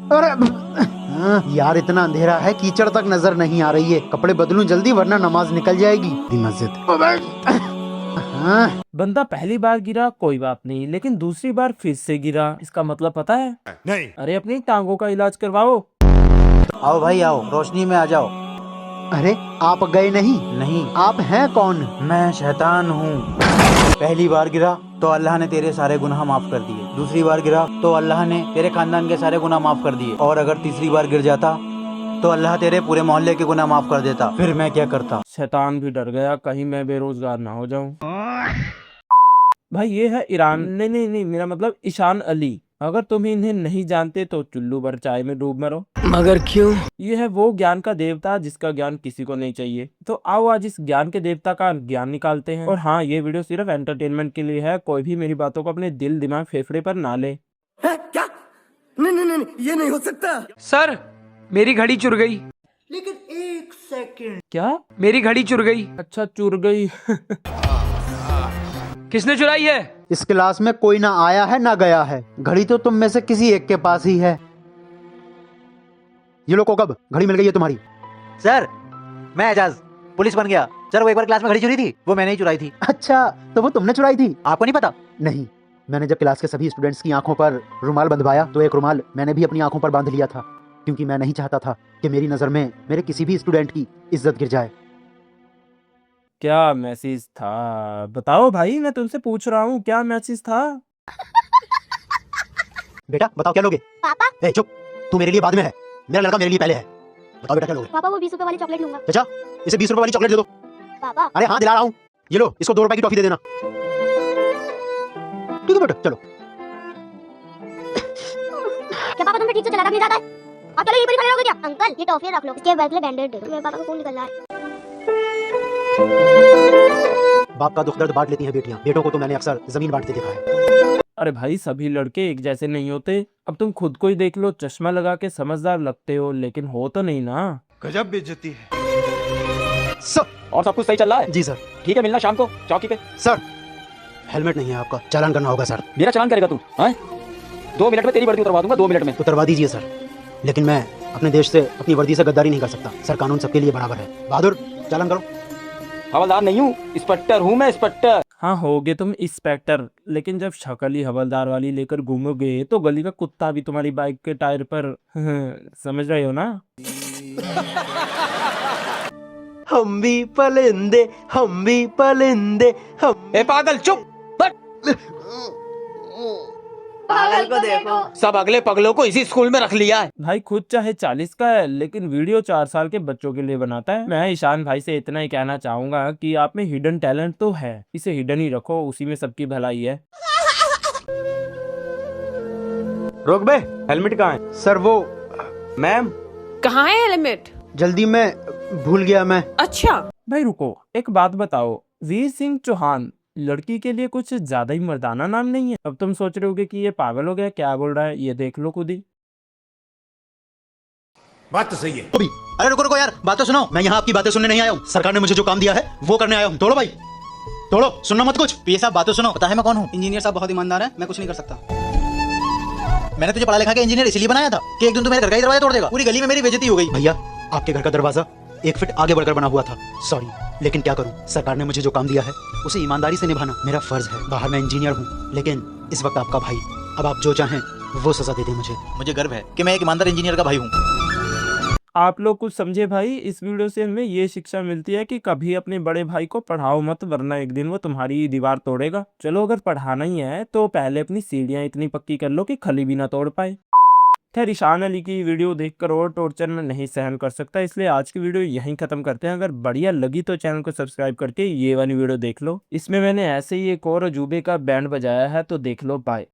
अरे यार इतना अंधेरा है, कीचड़ तक नजर नहीं आ रही है। कपड़े बदलूं जल्दी वरना नमाज निकल जाएगी मस्जिद। हाँ। बंदा पहली बार गिरा कोई बात नहीं, लेकिन दूसरी बार फिर से गिरा, इसका मतलब पता है? नहीं। अरे अपनी टांगों का इलाज करवाओ। आओ भाई आओ, रोशनी में आ जाओ। अरे आप गए नहीं? नहीं, आप हैं कौन? मैं शैतान हूँ। पहली बार गिरा तो अल्लाह ने तेरे सारे गुनाह माफ कर दिए, दूसरी बार गिरा तो अल्लाह ने तेरे खानदान के सारे गुनाह माफ कर दिए, और अगर तीसरी बार गिर जाता तो अल्लाह तेरे पूरे मोहल्ले के गुनाह माफ कर देता। फिर मैं क्या करता? शैतान भी डर गया, कहीं मैं बेरोजगार ना हो जाऊं। भाई ये है ईरान, नहीं नहीं नहीं, मेरा मतलब ईशान अली। अगर तुम इन्हें नहीं जानते तो चुल्लू भर चाय में डूब मरो। मगर क्यों? ये है वो ज्ञान का देवता जिसका ज्ञान किसी को नहीं चाहिए। तो आओ आज इस ज्ञान के देवता का ज्ञान निकालते हैं। और हाँ, ये वीडियो सिर्फ एंटरटेनमेंट के लिए है, कोई भी मेरी बातों को अपने दिल दिमाग फेफड़े पर ना ले। क्या? नहीं नहीं नहीं, ये नहीं हो सकता। सर मेरी घड़ी चुर गई। लेकिन एक सेकंड, क्या? मेरी घड़ी चुर गई। अच्छा चुर गई। किसने चुराई है? इस क्लास में कोई ना आया है ना गया है, घड़ी तो तुम में से किसी एक के पास ही है। ये लोग को कब घड़ी मिल गई है तुम्हारी? सर मैं एजाज पुलिस बन गया। सर वो एक बार क्लास में घड़ी चुरी थी, वो मैंने ही चुराई थी। अच्छा, तो वो तुमने चुराई थी? आपको नहीं पता? नहीं, मैंने जब क्लास के सभी स्टूडेंट्स की आंखों पर रुमाल बंधवाया तो एक रुमाल मैंने भी अपनी आंखों पर बांध लिया था, क्योंकि मैं नहीं चाहता था कि मेरी नजर में मेरे किसी भी स्टूडेंट की इज्जत गिर जाए। क्या मैसेज था? बताओ भाई, मैं तुमसे पूछ रहा हूँ, क्या मैसेज था? बेटा बताओ क्या लोगे? पापा। ए चुप, तू मेरे लिए बाद में है, मेरा लड़का मेरे लिए पहले है। बताओ बेटा क्या लोगे? पापा वो 20 रुपए वाली चॉकलेट लूंगा। चाचा इसे 20 रुपए वाली चॉकलेट दे दो। पापा। अरे हाँ दिला रहा हूँ, ये लो इसको 2 रुपए की टॉफी दे देना। ठीक है बेटा चलो। क्या पापा तुम्हें ठीक से चलाना नहीं जाता है? आप चलो यहीं पर ही खड़े रहोगे क्या? अंकल ये टॉफी रख लो, इसके बदले बैंडेड दे दो। मेरे पापा का खून निकल रहा है। बाप का दुख दर्द बांट लेती हैं बेटियां, बेटों को तो मैंने अक्सर जमीन बांटते देखा है। अरे भाई सभी लड़के एक जैसे नहीं होते। अब तुम खुद को ही देख लो, चश्मा लगा के समझदार लगते हो, लेकिन हो तो नहीं ना। गजब बेइज्जती है। सर और सब कुछ सही चल रहा है? जी सर। ठीक है, मिलना शाम को चौकी पे। सर हेलमेट नहीं है आपका, चालान करना होगा सर। मेरा चालान करेगा तू? हैं? 2 मिनट में तेरी वर्दी उतरवा दूंगा, 2 मिनट में। उतरवा दीजिए सर, लेकिन मैं अपने देश से अपनी वर्दी से गद्दारी नहीं कर सकता। सर कानून सबके लिए बराबर है। बहादुर चालान करो। हवलदार नहीं हूँ, इंस्पेक्टर हूँ मैं, इंस्पेक्टर। हाँ होगे तुम इंस्पेक्टर, लेकिन जब शक्ल ही हवलदार वाली लेकर घूमोगे तो गली का कुत्ता भी तुम्हारी बाइक के टायर पर समझ रहे हो ना? हम भी पलिंदे, हम भी पलिंदे, हम। ए पागल चुप। पागल को देखो। सब अगले पगलों को इसी स्कूल में रख लिया है। भाई खुद चाहे 40 का है, लेकिन वीडियो 4 साल के बच्चों के लिए बनाता है। मैं ईशान भाई से इतना ही कहना चाहूंगा कि आप में हिडन टैलेंट तो है, इसे हिडन ही रखो, उसी में सबकी भलाई है। रोक बे, हेलमेट कहाँ है? सर वो मैम कहाँ है हेलमेट? जल्दी में भूल गया मैं। अच्छा भाई रुको, एक बात बताओ, वीर सिंह चौहान लड़की के लिए कुछ ज्यादा ही मर्दाना नाम नहीं है? अब तुम सोच रहे होगे कि ये पागल हो गया, क्या बोल रहा है, ये देख लो खुद ही। बात तो सही है। अभी अरे रुको रुको यार, बात तो सुनो। मैं यहाँ आपकी बातें सुनने नहीं आया हूँ, सरकार ने मुझे जो काम दिया है वो करने आया हूँ। तोड़ो भाई तोड़ो, सुनना मत कुछ। पीए साहब बात तो सुनो। पता है मैं कौन हूँ? इंजीनियर साहब बहुत ईमानदार है, मैं कुछ नहीं कर सकता। मैंने तुझे पढ़ा लिखा के इंजीनियर इसलिए बनाया था कि एक दिन तू मेरे घर का ही दरवाजा तोड़ देगा। पूरी गली में मेरी बेइज्जती हो गई। भैया आपके घर का दरवाजा 1 फीट आगे बढ़कर बना हुआ था, सॉरी, लेकिन क्या करूं, सरकार ने मुझे जो काम दिया है उसे ईमानदारी से निभाना मेरा फर्ज है। बाहर मैं इंजीनियर हूं, लेकिन इस वक्त आपका भाई। अब आप जो चाहें वो सजा दे दें मुझे गर्व है कि मैं एक ईमानदार इंजीनियर का भाई हूं। आप लोग कुछ समझे भाई? इस वीडियो से हमें ये शिक्षा मिलती है कि कभी अपने बड़े भाई को पढ़ाओ मत, वरना एक दिन वो तुम्हारी दीवार तोड़ेगा। चलो अगर पढ़ाना ही है तो पहले अपनी सीढ़ियां इतनी पक्की कर लो कि खली भी ना तोड़ पाए। खैर ईशान अली की वीडियो देखकर और टॉर्चर में नहीं सहन कर सकता, इसलिए आज की वीडियो यहीं खत्म करते हैं। अगर बढ़िया लगी तो चैनल को सब्सक्राइब करके ये वाली वीडियो देख लो, इसमें मैंने ऐसे ही एक और अजूबे का बैंड बजाया है, तो देख लो। बाय।